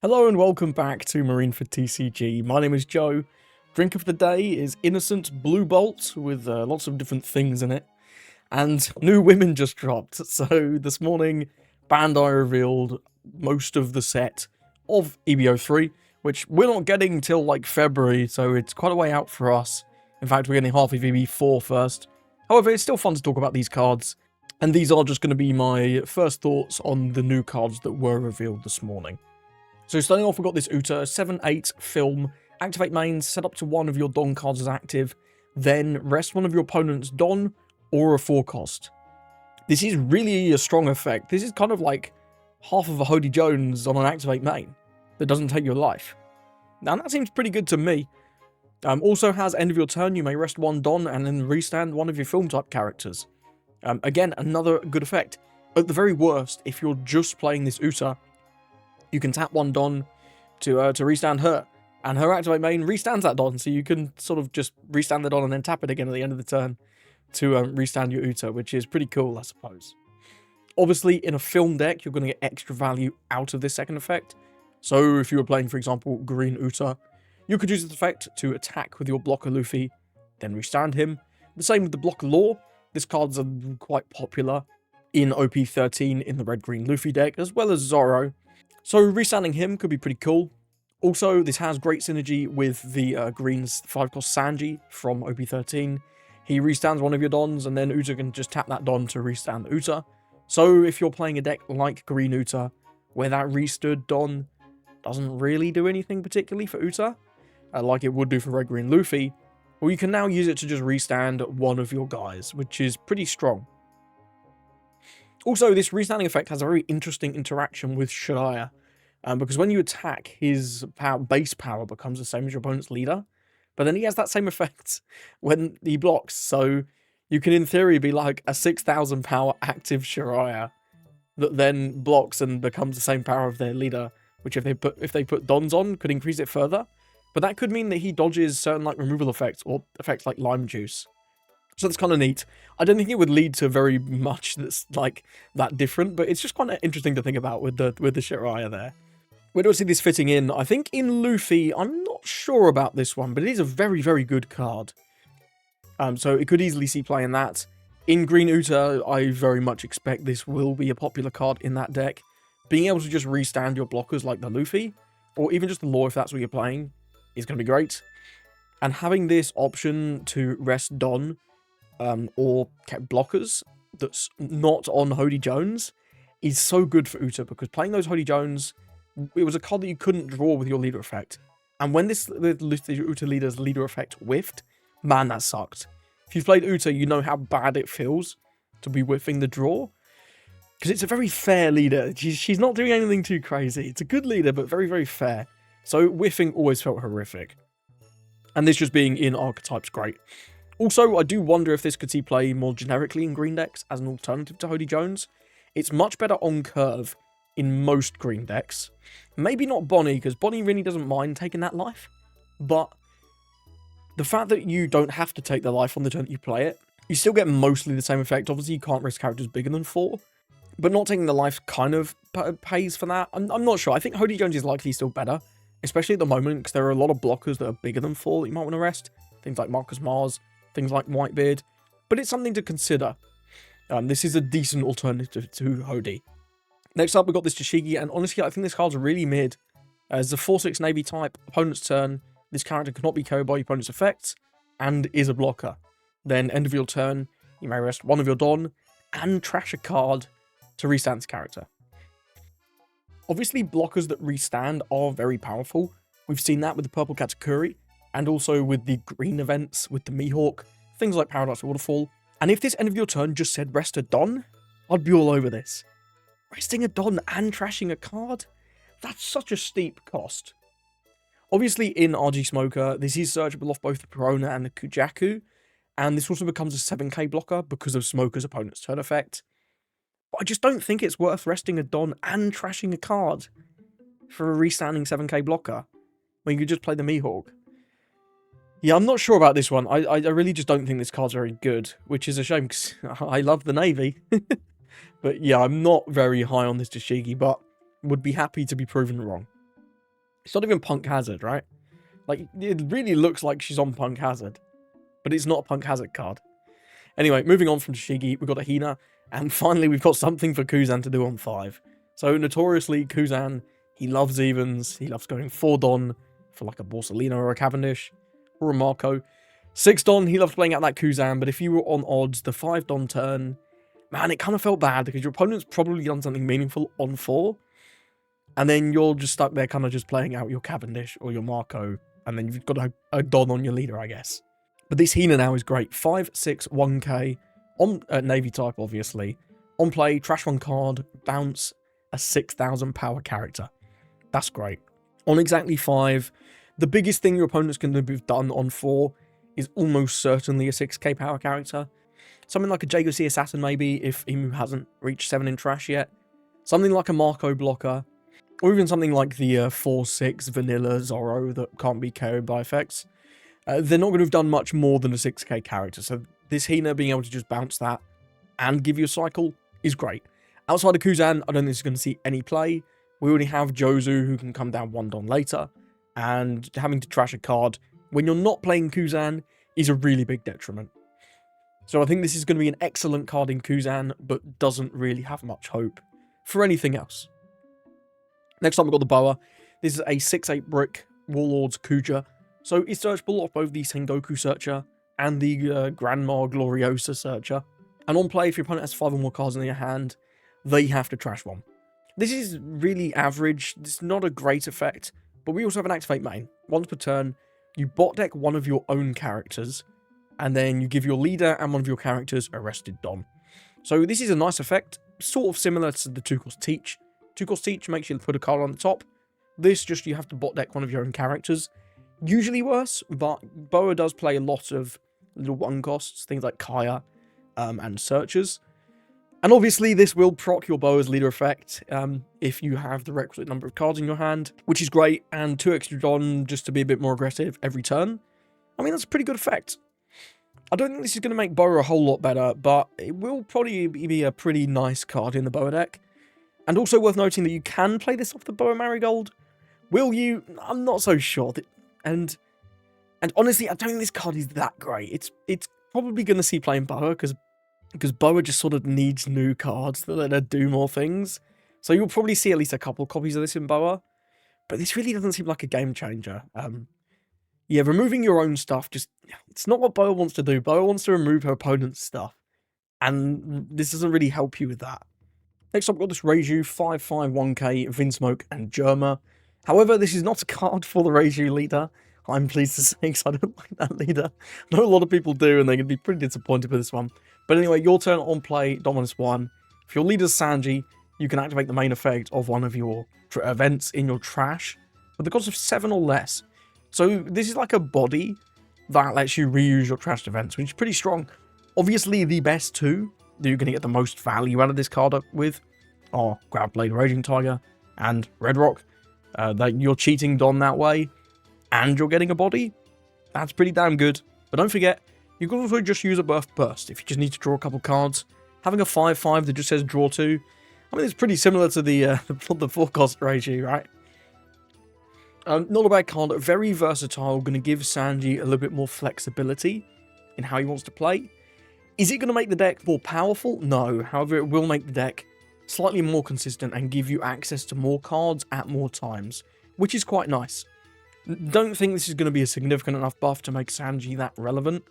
Hello and welcome back to Marine for TCG. My name is Joe. Drink of the day is Innocent Blue Bolt with lots of different things in it. And new women just dropped. So this morning, Bandai revealed most of the set of EB03, which we're not getting till like February, so it's quite a way out for us. In fact, we're getting half of EB4 first. However, it's still fun to talk about these cards. And these are just going to be my first thoughts on the new cards that were revealed this morning. So starting off, we've got this Uta, 7/8 film, activate mains, set up to one of your Don cards as active, then rest one of your opponent's Don or a 4-cost. This is really a strong effect. This is kind of like half of a Hody Jones on an activate main that doesn't take your life. Now that seems pretty good to me. Also has end of your turn, you may rest one Don and then restand one of your film type characters. Again, another good effect. At the very worst, if you're just playing this Uta, you can tap one Don to restand her, and her activate main restands that Don, so you can sort of just restand the Don and then tap it again at the end of the turn to restand your Uta, which is pretty cool, I suppose. Obviously, in a film deck, you're going to get extra value out of this second effect. So if you were playing, for example, green Uta, you could use this effect to attack with your blocker Luffy, then restand him. The same with the blocker Law. This card's quite popular in OP13 in the red-green Luffy deck, as well as Zoro. So restanding him could be pretty cool. Also, this has great synergy with the green's 5-cost Sanji from OP13. He restands one of your Dons, and then Uta can just tap that Don to restand the Uta. So if you're playing a deck like green Uta, where that restood Don doesn't really do anything particularly for Uta, like it would do for red-green Luffy, well, you can now use it to just restand one of your guys, which is pretty strong. Also, this restanding effect has a very interesting interaction with Shiraya, because when you attack, his base power becomes the same as your opponent's leader, but then he has that same effect when he blocks, so you can in theory be like a 6,000 power active Shiraya that then blocks and becomes the same power of their leader, which if they put Dons on, could increase it further, but that could mean that he dodges certain like removal effects or effects like Lime Juice. So that's kind of neat. I don't think it would lead to very much that's like that different, but it's just kind of interesting to think about with the Shiraya there. Where do I see this fitting in? I think in Luffy, I'm not sure about this one, but it is a very, very good card. So it could easily see play in that. In Green Uta, I very much expect this will be a popular card in that deck. Being able to just restand your blockers like the Luffy, or even just the Law if that's what you're playing, is going to be great. And having this option to rest Don, or blockers that's not on Hody Jones is so good for Uta, because playing those Hody Jones, it was a card that you couldn't draw with your leader effect. And when the Uta leader's leader effect whiffed, man, that sucked. If you've played Uta, you know how bad it feels to be whiffing the draw. Because it's a very fair leader. She's not doing anything too crazy. It's a good leader, but very, very fair. So whiffing always felt horrific. And this just being in archetype's great. Also, I do wonder if this could see play more generically in green decks as an alternative to Hody Jones. It's much better on curve in most green decks. Maybe not Bonnie, because Bonnie really doesn't mind taking that life. But the fact that you don't have to take the life on the turn that you play it, you still get mostly the same effect. Obviously, you can't risk characters bigger than 4. But not taking the life kind of pays for that. I'm not sure. I think Hody Jones is likely still better, especially at the moment, because there are a lot of blockers that are bigger than 4 that you might want to rest. Things like Marcus Mars, things like Whitebeard, but it's something to consider. This is a decent alternative to Hody. Next up, we've got this Tashigi, and honestly, I think this card's really mid. As a 4/6 Navy type, opponent's turn, this character cannot be KO'd by opponent's effects, and is a blocker. Then, end of your turn, you may rest one of your Don, and trash a card to restand this character. Obviously, blockers that restand are very powerful. We've seen that with the Purple Katakuri, and also with the green events with the Mihawk, things like Paradise Waterfall. And if this end of your turn just said rest a Don, I'd be all over this. Resting a Don and trashing a card? That's such a steep cost. Obviously in RG Smoker, this is searchable off both the Perona and the Kujyaku, and this also becomes a 7k blocker because of Smoker's opponent's turn effect. But I just don't think it's worth resting a Don and trashing a card for a restanding 7k blocker, when you could just play the Mihawk. Yeah, I'm not sure about this one. I really just don't think this card's very good, which is a shame because I love the Navy. But yeah, I'm not very high on this Tashigi, but would be happy to be proven wrong. It's not even Punk Hazard, right? Like, it really looks like she's on Punk Hazard, but it's not a Punk Hazard card. Anyway, moving on from Shigi, we've got a Hina, and finally we've got something for Kuzan to do on 5. So, notoriously, Kuzan, he loves evens, he loves going 4 Don for like a Borsalino or a Cavendish, or a Marco. 6 Don, he loves playing out that Kuzan, but if you were on odds, the 5 Don turn, man, it kind of felt bad, because your opponent's probably done something meaningful on 4, and then you're just stuck there kind of just playing out your Cavendish or your Marco, and then you've got a Don on your leader, I guess. But this Hina now is great. 5, 6, 1k, on Navy type, obviously. On play, trash 1 card, bounce, a 6,000 power character. That's great. On exactly 5, the biggest thing your opponent's going to have done on 4 is almost certainly a 6k power character. Something like a JGC Assassin, maybe, if Emu hasn't reached 7 in trash yet. Something like a Marco blocker. Or even something like the 4-6 vanilla Zorro that can't be KO'd by effects. They're not going to have done much more than a 6k character, so this Hina being able to just bounce that and give you a cycle is great. Outside of Kuzan, I don't think this is going to see any play. We already have Jozu, who can come down 1 Don later, and having to trash a card when you're not playing Kuzan is a really big detriment. So I think this is going to be an excellent card in Kuzan, but doesn't really have much hope for anything else. Next up, we've got the Boa. This is a 6-8 brick Warlord's Kuja. So it's searchable off both the Sengoku Searcher and the Grandma Gloriosa Searcher. And on play, if your opponent has 5 or more cards in their hand, they have to trash 1. This is really average. It's not a great effect, but we also have an Activate main. Once per turn, you bot deck one of your own characters, and then you give your leader and one of your characters Arrested Don. So this is a nice effect, sort of similar to the 2-cost Teach. 2-cost Teach makes you put a card on the top. This, just you have to bot deck one of your own characters. Usually worse, but Boa does play a lot of little 1-costs, things like Kaya and Searchers. And obviously this will proc your Boa's leader effect if you have the requisite number of cards in your hand, which is great, and 2 extra Don just to be a bit more aggressive every turn. I mean, that's a pretty good effect. I don't think this is going to make Boa a whole lot better, but it will probably be a pretty nice card in the Boa deck. And also worth noting that you can play this off the Boa Marigold. Will you? I'm not so sure. And honestly, I don't think this card is that great. It's probably going to see playing Boa, because Boa just sort of needs new cards that let her do more things. So you'll probably see at least a couple copies of this in Boa. But this really doesn't seem like a game changer. Yeah, removing your own stuff, it's not what Boa wants to do. Boa wants to remove her opponent's stuff. And this doesn't really help you with that. Next up, we've got this Reiju 5/5 1k, Vinsmoke, and Germa. However, this is not a card for the Reiju leader. I'm pleased to say, because I don't like that leader. I know a lot of people do, and they're going to be pretty disappointed with this one. But anyway, your turn on play, Dominus 1. If your leader's Sanji, you can activate the main effect of one of your events in your trash with the cost of 7 or less. So this is like a body that lets you reuse your trashed events, which is pretty strong. Obviously, the best 2 that you're going to get the most value out of this card with are Groundblade Raging Tiger and Red Rock. That you're cheating Don that way, and you're getting a body. That's pretty damn good. But don't forget, you can also just use a Birth Burst if you just need to draw a couple cards. Having a 5/5 that just says draw 2, I mean, it's pretty similar to the 4-cost Reiju, right? Not a bad card, very versatile, going to give Sanji a little bit more flexibility in how he wants to play. Is it going to make the deck more powerful? No. However, it will make the deck slightly more consistent and give you access to more cards at more times, which is quite nice. Don't think this is going to be a significant enough buff to make Sanji that relevant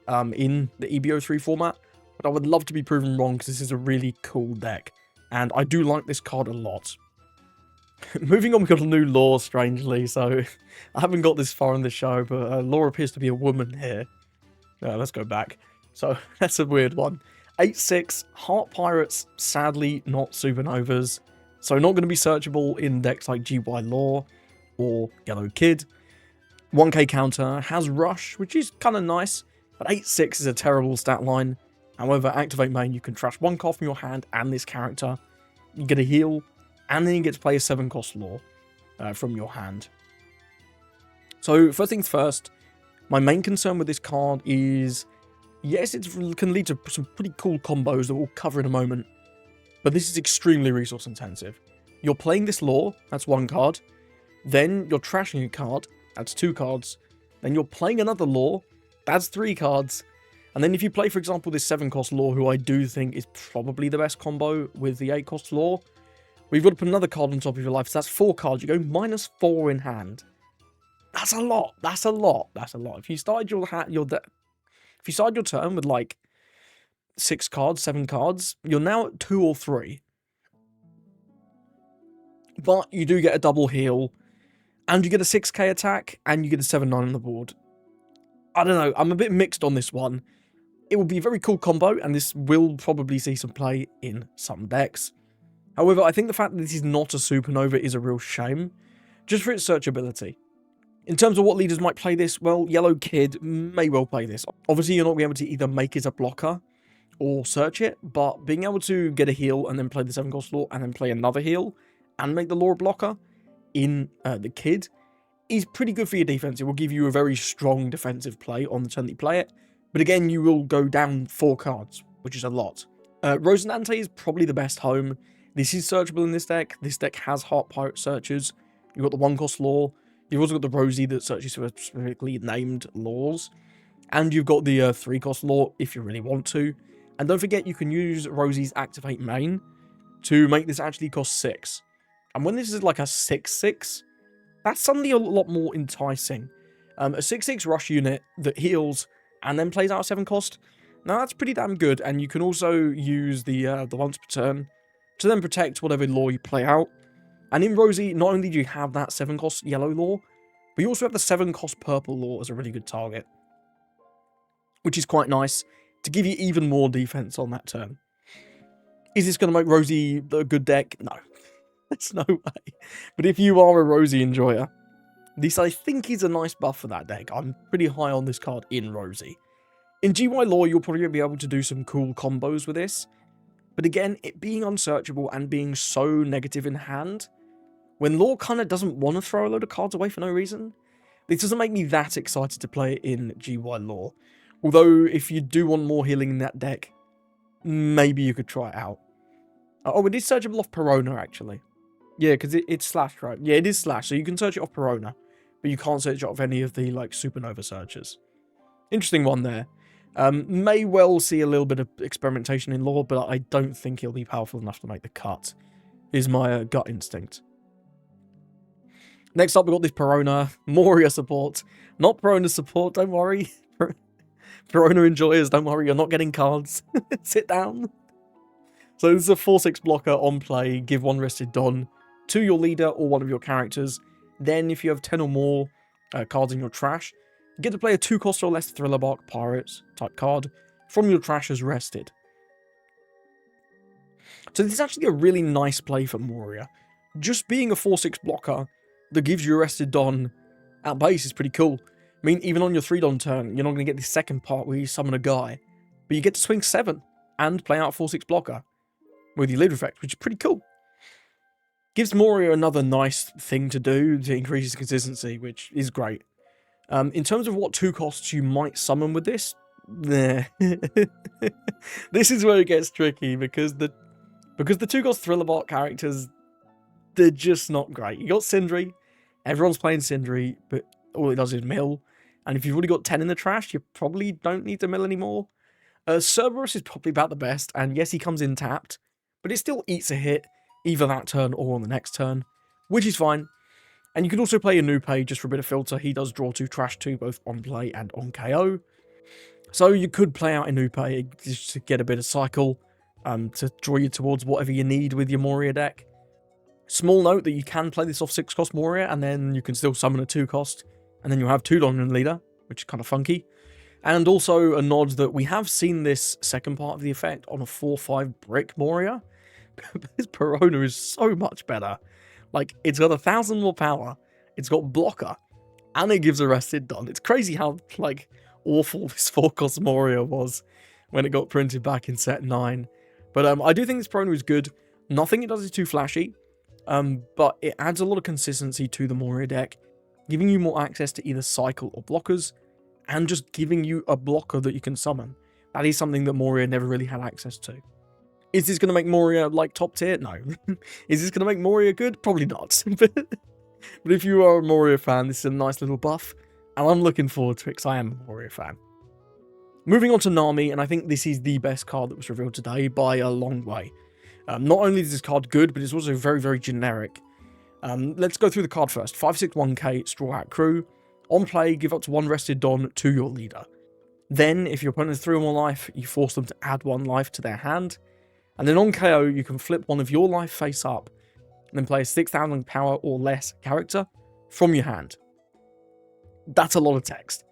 in the EB03 format, but I would love to be proven wrong, because this is a really cool deck, and I do like this card a lot. Moving on, we've got a new lore, strangely, so I haven't got this far in the show, but lore appears to be a woman here. Let's go back. So, that's a weird one. 8/6, Heart Pirates, sadly not Supernovas, so not going to be searchable in decks like GY Lore or Yellow Kid. 1k counter, has Rush, which is kind of nice, but 8/6 is a terrible stat line. However, activate main, you can trash 1 card from your hand and this character, you get a heal, and then you get to play a 7-cost Lore from your hand. So, first things first, my main concern with this card is, yes, it can lead to some pretty cool combos that we'll cover in a moment, but this is extremely resource intensive. You're playing this Lore, that's 1 card. Then you're trashing a card, that's 2 cards. Then you're playing another Law, that's 3 cards. And then if you play, for example, this 7-cost Law, who I do think is probably the best combo with the 8-cost Law, we've got to put another card on top of your life, so that's 4 cards. You go -4 in hand. That's a lot. That's a lot. That's a lot. If you started if you started your turn with like 6 cards, 7 cards, you're now at 2 or 3. But you do get a double heal, and you get a 6k attack, and you get a 7-9 on the board. I don't know, I'm a bit mixed on this one. It will be a very cool combo, and this will probably see some play in some decks. However, I think the fact that this is not a supernova is a real shame, just for its searchability. In terms of what leaders might play this, well, Yellow Kid may well play this. Obviously, you're not going to be able to either make it a blocker or search it, but being able to get a heal and then play the 7-cost Law and then play another heal and make the Law a blocker in the Kid is pretty good for your defense. It will give you a very strong defensive play on the turn that you play it, but again, you will go down 4 cards, which is a lot. Rosinante is probably the best home. This is searchable in this deck. This deck has Heart Pirate searches. You've got the 1-cost Law. You've also got the Rosie that searches for specifically named laws. And you've got the 3-cost Law if you really want to. And don't forget, you can use Rosie's Activate main to make this actually cost 6. And when this is like a 6/6, that's suddenly a lot more enticing. A 6/6 rush unit that heals and then plays out a 7-cost. Now that's pretty damn good. And you can also use the once per turn to then protect whatever Law you play out. And in Rosie, not only do you have that 7-cost yellow Law, but you also have the 7-cost purple Law as a really good target, which is quite nice to give you even more defense on that turn. Is this going to make Rosie a good deck? No. There's no way. But if you are a Rosie enjoyer, this I think is a nice buff for that deck. I'm pretty high on this card in Rosie. In GY Law, you'll probably be able to do some cool combos with this. But again, it being unsearchable and being so negative in hand, when Law kind of doesn't want to throw a load of cards away for no reason, this doesn't make me that excited to play it in GY Law. Although, if you do want more healing in that deck, maybe you could try it out. Oh, it is searchable off Perona, actually. Yeah, because it's slashed, right? Yeah, it is slashed, so you can search it off Perona, but you can't search it off any of the, like, supernova searches. Interesting one there. May well see a little bit of experimentation in Law, but I don't think he'll be powerful enough to make the cut, is my gut instinct. Next up, we've got this Perona Moria support. Not Perona support, don't worry. Perona enjoyers, don't worry, you're not getting cards. Sit down. So this is a 4/6 blocker on play. Give 1 Rested Don to your leader or one of your characters. Then, if you have 10 or more cards in your trash, you get to play a 2-cost or less Thriller Bark Pirates type card from your trash as rested. So this is actually a really nice play for Moria. Just being a 4/6 blocker that gives you Arrested Don at base is pretty cool. I mean, even on your 3-Don turn, you're not going to get the second part where you summon a guy, but you get to swing 7 and play out a 4/6 blocker with your leader effect, which is pretty cool. Gives Moria another nice thing to do to increase his consistency, which is great. In terms of what 2 costs you might summon with this, this is where it gets tricky, because the 2-cost Thriller Bot characters, they're just not great. You got Sindri, everyone's playing Sindri, but all it does is mill. And if you've already got 10 in the trash, you probably don't need to mill anymore. Cerberus is probably about the best, and yes, he comes in tapped, but it still eats a hit, either that turn or on the next turn, which is fine. And you can also play a Nupe just for a bit of filter. He does draw 2, trash 2, both on play and on KO. So you could play out a Nupe just to get a bit of cycle, to draw you towards whatever you need with your Moria deck. Small note that you can play this off 6-cost Moria, and then you can still summon a 2-cost, and then you'll have 2 Dominant Leader, which is kind of funky. And also a nod that we have seen this second part of the effect on a 4/5 Brick Moria. This Perona is so much better. Like, it's got 1,000 more power, it's got blocker, and it gives Arrested Don. It's crazy how, like, awful this 4-cost Moria was when it got printed back in set 9. But I do think this Perona is good. Nothing it does is too flashy, but it adds a lot of consistency to the Moria deck, giving you more access to either cycle or blockers, and just giving you a blocker that you can summon. That is something that Moria never really had access to. Is this going to make Moria, like, top tier? No. Is this going to make Moria good? Probably not. But if you are a Moria fan, this is a nice little buff, and I'm looking forward to it because I am a Moria fan. Moving on to Nami, and I think this is the best card that was revealed today by a long way. Not only is this card good, but it's also very, very generic. Let's go through the card first. 561k Straw Hat Crew. On play, give up to 1 rested Don to your leader. Then, if your opponent has 3 or more life, you force them to add 1 life to their hand. And then on KO, you can flip one of your life face up, and then play a 6,000 power or less character from your hand. That's a lot of text.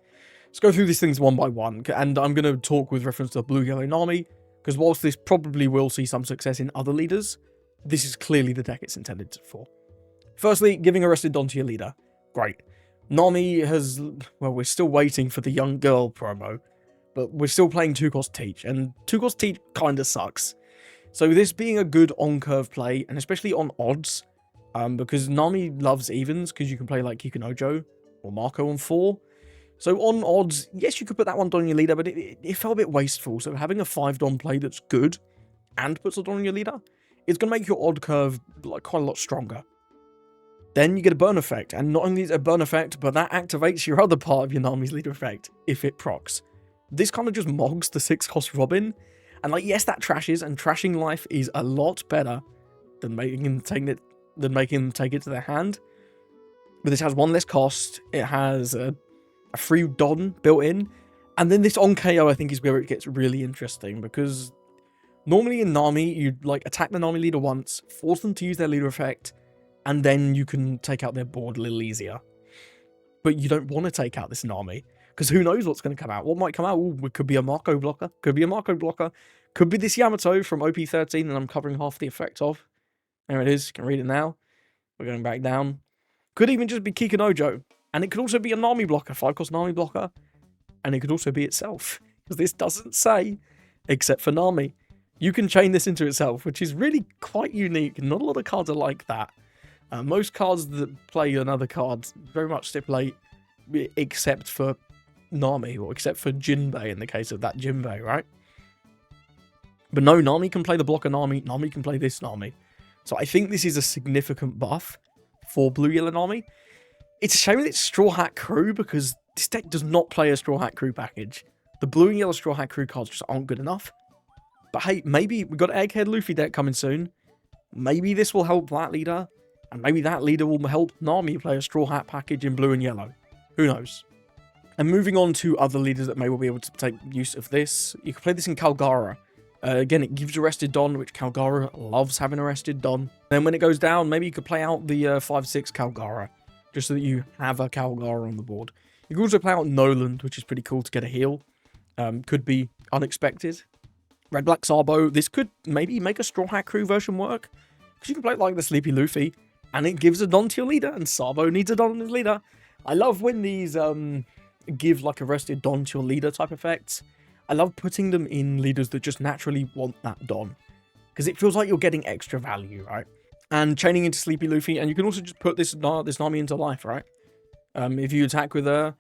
Let's go through these things one by one, and I'm going to talk with reference to Blue Yellow Nami, because whilst this probably will see some success in other leaders, this is clearly the deck it's intended for. Firstly, giving a rested Don to your leader. Great. Nami has, well, we're still waiting for the young girl promo, but we're still playing 2-cost Teach, and 2-cost Teach kinda sucks. So this being a good on-curve play, and especially on odds, because Nami loves evens, because you can play like Kikunojo or Marco on 4. So on odds, yes, you could put that one Don on your leader, but it felt a bit wasteful. So having a 5 Don play that's good and puts a Don on your leader, it's going to make your odd curve like quite a lot stronger. Then you get a burn effect, and not only is it a burn effect, but that activates your other part of your Nami's leader effect, if it procs. This kind of just mogs the 6-cost Robin, and like, yes, that trashes, and trashing life is a lot better than making them take it to their hand. But this has 1 less cost, it has a free Don built in, and then this on KO I think is where it gets really interesting, because normally in Nami, you'd like attack the Nami leader once, force them to use their leader effect, and then you can take out their board a little easier. But you don't want to take out this Nami, because who knows what's going to come out. What might come out? Ooh, it could be a Marco blocker, could be this Yamato from OP13 that I'm covering half the effect of. There it is, you can read it now. We're going back down. Could even just be Kikunojo, and it could also be a Nami blocker, 5-cost Nami blocker, and it could also be itself, because this doesn't say, except for Nami. You can chain this into itself, which is really quite unique. Not a lot of cards are like that. Most cards that play another card very much stipulate, except for Nami, or except for Jinbei in the case of that Jinbei, right? But no, Nami can play the blocker Nami, Nami can play this Nami. So I think this is a significant buff for Blue Yellow Nami. It's a shame that it's Straw Hat Crew, because this deck does not play a Straw Hat Crew package. The blue and yellow Straw Hat Crew cards just aren't good enough. But hey, maybe we've got an Egghead Luffy deck coming soon. Maybe this will help that leader, and maybe that leader will help Nami play a Straw Hat package in blue and yellow. Who knows? And moving on to other leaders that may well be able to take use of this, you can play this in Kalgara. Again, it gives Arrested Don, which Kalgara loves having Arrested Don. Then when it goes down, maybe you could play out the 5-6 Kalgara, just so that you have a Kalgara on the board. You can also play out Noland, which is pretty cool to get a heal. Could be unexpected. Red Black Sabo, this could maybe make a Straw Hat Crew version work, because you can play it like the Sleepy Luffy, and it gives a Don to your leader, and Sabo needs a Don on his leader. I love when these give like Arrested Don to your leader type effects. I love putting them in leaders that just naturally want that Don, because it feels like you're getting extra value, right? And chaining into Sleepy Luffy, and you can also just put this Nami into life, right? If you attack with her,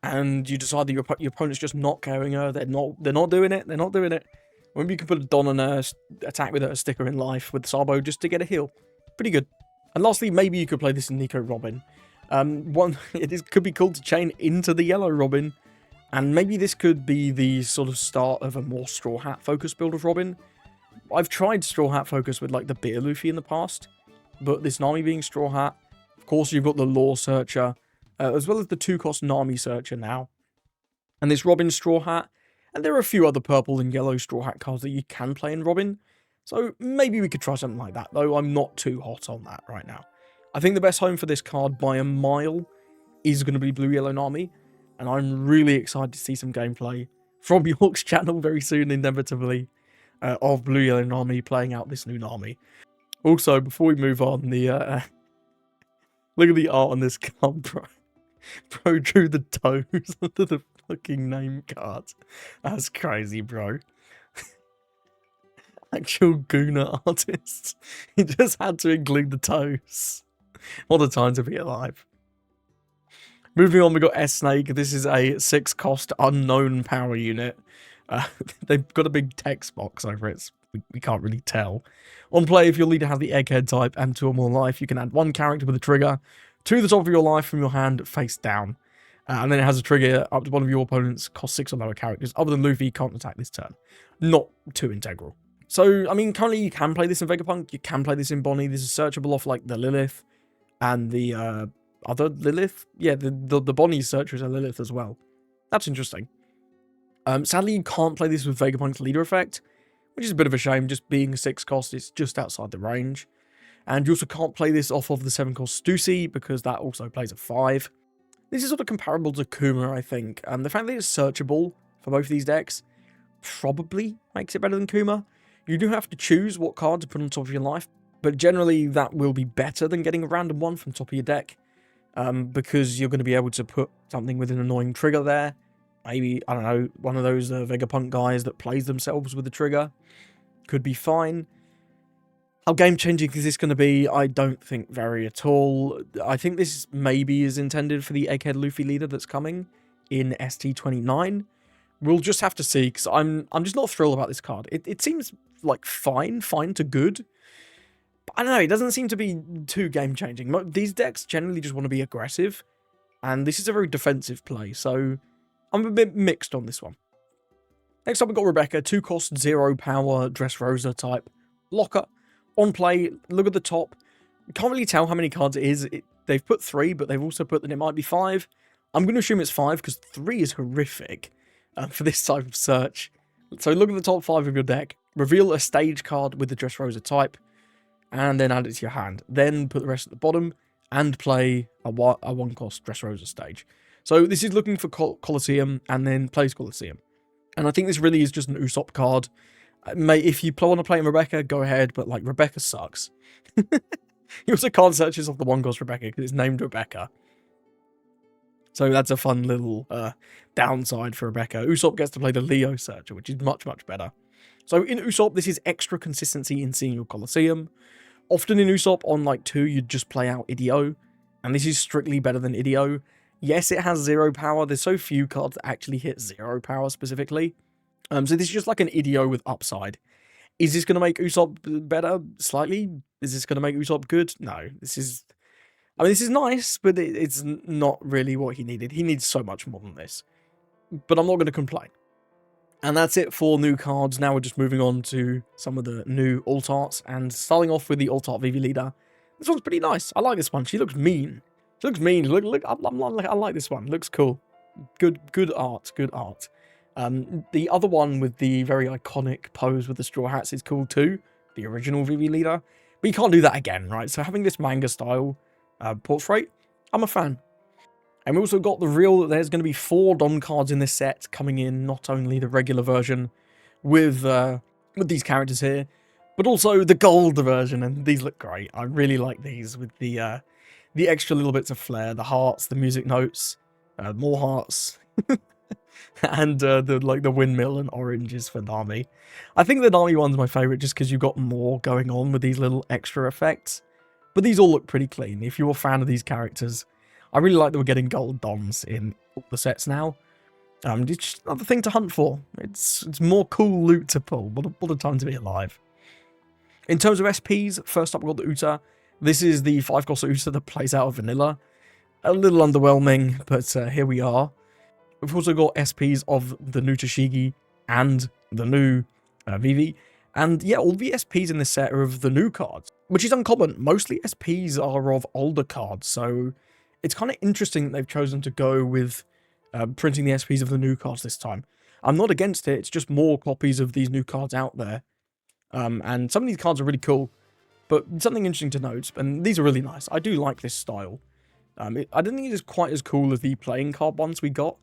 and you decide that your opponent's just not carrying her, they're not doing it. Maybe you can put a Don on her, attack with her, stick her in life with Sabo just to get a heal. Pretty good. And lastly, maybe you could play this in Nico Robin. Could be cool to chain into the yellow Robin, and maybe this could be the sort of start of a more Straw Hat focus build of Robin. I've tried Straw Hat focus with like the Beer Luffy in the past, but this Nami being Straw Hat, of course you've got the Law Searcher, as well as the 2-cost Nami Searcher now. And this Robin Straw Hat, and there are a few other purple and yellow Straw Hat cards that you can play in Robin, so maybe we could try something like that, though I'm not too hot on that right now. I think the best home for this card by a mile is going to be Blue Yellow Nami, and I'm really excited to see some gameplay from York's channel very soon, inevitably, of Blue Yellow Nami playing out this new Nami. Also, before we move on, look at the art on this card, bro. Bro drew the toes onto the fucking name card. That's crazy, bro. Actual Gooner artist. He just had to include the toes. What a time to be alive. Moving on, we got S-Snake. This is a 6-cost unknown power unit. They've got a big text box over it. So we can't really tell. On play, if your leader has the Egghead type and 2 or more life, you can add 1 character with a trigger to the top of your life from your hand face down. And then it has a trigger up to one of your opponent's cost 6 or lower characters. Other than Luffy, can't attack this turn. Not too integral. So, I mean, currently you can play this in Vegapunk. You can play this in Bonnie. This is searchable off, like, the Lilith and the other Lilith. Yeah, the Bonnie searcher is a Lilith as well. That's interesting. Sadly, you can't play this with Vegapunk's leader effect, which is a bit of a shame. Just being a 6 cost, it's just outside the range. And you also can't play this off of the 7 cost Stussy, because that also plays a 5. This is sort of comparable to Kuma, I think. The fact that it's searchable for both of these decks probably makes it better than Kuma. You do have to choose what card to put on top of your life, but generally that will be better than getting a random one from top of your deck, because you're going to be able to put something with an annoying trigger there. Maybe, I don't know, one of those Vegapunk guys that plays themselves with the trigger could be fine. How game-changing is this going to be? I don't think very at all. I think this maybe is intended for the Egghead Luffy leader that's coming in ST29. We'll just have to see, because I'm just not thrilled about this card. It seems like fine to good. But I don't know, it doesn't seem to be too game-changing. These decks generally just want to be aggressive, and this is a very defensive play, so I'm a bit mixed on this one. Next up, we've got Rebecca, 2 cost, 0 power, Dressrosa type, blocker. On play, look at the top. You can't really tell how many cards it is. They've put 3, but they've also put that it might be 5. I'm going to assume it's 5, because 3 is horrific for this type of search. So look at the top 5 of your deck. Reveal a stage card with the Dressrosa type, and then add it to your hand. Then put the rest at the bottom, and play a 1-cost Dressrosa stage. So this is looking for Colosseum, and then plays Colosseum. And I think this really is just an Usopp card. If you want to play in Rebecca, go ahead, but, like, Rebecca sucks. You also can't search this off the 1-cost Rebecca, because it's named Rebecca. So that's a fun little downside for Rebecca. Usopp gets to play the Leo searcher, which is much better. So in Usopp, this is extra consistency in seeing your Colosseum. Often in Usopp, on, like, 2, you'd just play out Ideo, and this is strictly better than Ideo. Yes, it has 0 power. There's so few cards that actually hit 0 power specifically. So this is just like an Ideo with upside. Is this going to make Usopp better? Slightly. Is this going to make Usopp good? No. This is nice, but it's not really what he needed. He needs so much more than this. But I'm not going to complain. And that's it for new cards. Now we're just moving on to some of the new alt arts. And starting off with the alt art Vivi leader. This one's pretty nice. I like this one. She looks mean. Look, I like this one. Looks cool. Good art. The other one with the very iconic pose with the straw hats is cool too, the original Vivi leader, but you can't do that again, right? So having this manga style portrait, I'm a fan. And we also got the reveal that there's going to be 4 Don cards in this set coming in, not only the regular version with these characters here, but also the gold version, and these look great. I really like these with the extra little bits of flair, the hearts, the music notes, more hearts. And the windmill and oranges for Nami. I think the Nami one's my favourite just because you've got more going on with these little extra effects. But these all look pretty clean. If you're a fan of these characters, I really like that we're getting gold Dons in all the sets now. It's just another thing to hunt for. It's more cool loot to pull. What a time to be alive. In terms of SPs, first up we've got the Uta. This is the 5-cost Uta that plays out of vanilla. A little underwhelming, but here we are. We've also got SPs of the new Tashigi and the new Vivi. And yeah, all the SPs in this set are of the new cards, which is uncommon. Mostly SPs are of older cards, so it's kind of interesting that they've chosen to go with printing the SPs of the new cards this time. I'm not against it, it's just more copies of these new cards out there. And some of these cards are really cool, but something interesting to note, and these are really nice. I do like this style. I don't think it is quite as cool as the playing card ones we got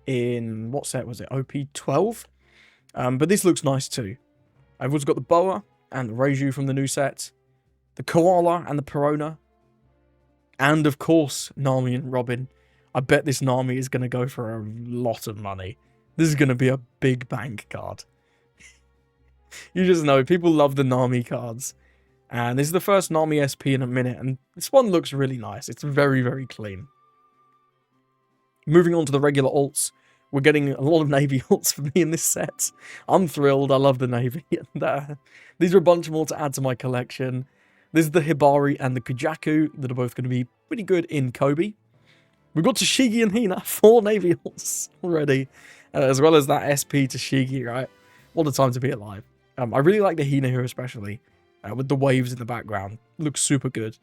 in, what set was it, OP12? But this looks nice too. I've also got the Boa and the Reiju from the new set, the Koala and the Perona, and of course, Nami and Robin. I bet this Nami is going to go for a lot of money. This is going to be a big bank card. You just know, people love the Nami cards. And this is the first Nami SP in a minute, and this one looks really nice. It's very, very clean. Moving on to the regular alts, we're getting a lot of Navy alts for me in this set. I'm thrilled, I love the Navy. And, these are a bunch more to add to my collection. This is the Hibari and the Kujyaku that are both going to be pretty good in Kobe. We've got Tashigi and Hina, 4 Navy alts already, as well as that SP Tashigi, right? What a time to be alive. I really like the Hina here especially, with the waves in the background. Looks super good.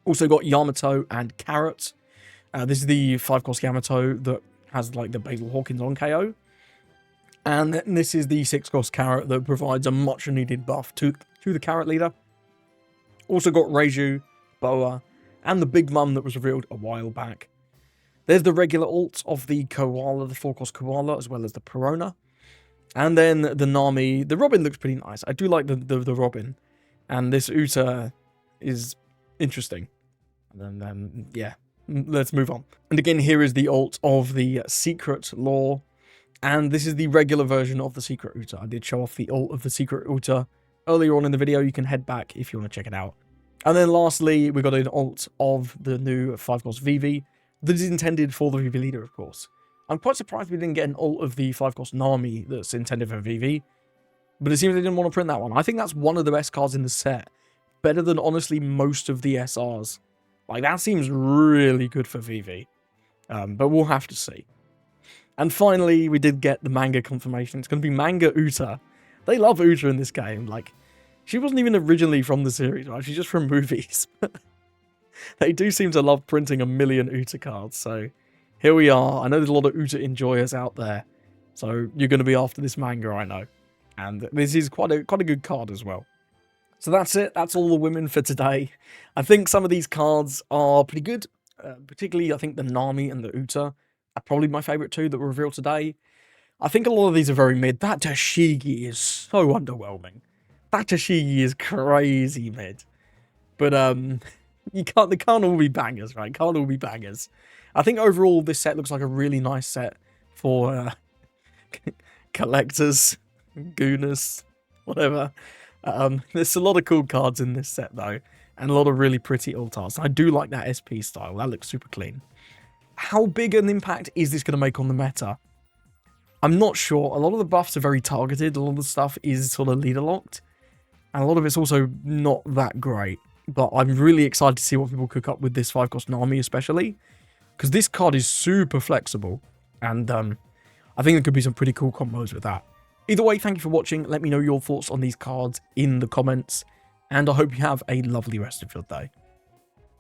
Also got Yamato and Carrot. This is the 5-cost Yamato that has like the Basil Hawkins on KO. And this is the 6-cost Carrot that provides a much needed buff to the Carrot leader. Also got Reiju, Boa, and the Big Mum that was revealed a while back. There's the regular ult of the Koala, the 4-cost Koala, as well as the Perona. And then the Nami. The Robin looks pretty nice. I do like the Robin. And this Uta is interesting. And then, yeah, let's move on. And again, here is the ult of the Secret Law. And this is the regular version of the Secret Uta. I did show off the ult of the Secret Uta earlier on in the video. You can head back if you want to check it out. And then lastly, we got an ult of the new 5-cost Vivi that is intended for the Vivi leader, of course. I'm quite surprised we didn't get an ult of the 5-cost Nami that's intended for Vivi, but it seems they didn't want to print that one. I think that's one of the best cards in the set. Better than, honestly, most of the SRs. Like, that seems really good for Vivi. But we'll have to see. And finally, we did get the manga confirmation. It's going to be Manga Uta. They love Uta in this game. Like, she wasn't even originally from the series, right? She's just from movies. They do seem to love printing a million Uta cards, so here we are. I know there's a lot of Uta enjoyers out there, so you're going to be after this manga, I know. And this is quite a good card as well. So that's it. That's all the women for today. I think some of these cards are pretty good. Particularly, I think the Nami and the Uta are probably my favourite two that were revealed today. I think a lot of these are very mid. That Tashigi is so underwhelming. That Tashigi is crazy mid. But they can't all be bangers, right? Can't all be bangers. I think overall this set looks like a really nice set for collectors, gooners, whatever. There's a lot of cool cards in this set though, and a lot of really pretty altars. I do like that SP style. That looks super clean. How big an impact is this going to make on the meta? I'm not sure. A lot of the buffs are very targeted. A lot of the stuff is sort of leader locked. And a lot of it's also not that great. But I'm really excited to see what people cook up with this 5-cost Nami especially. Because this card is super flexible. And I think there could be some pretty cool combos with that. Either way, thank you for watching. Let me know your thoughts on these cards in the comments. And I hope you have a lovely rest of your day.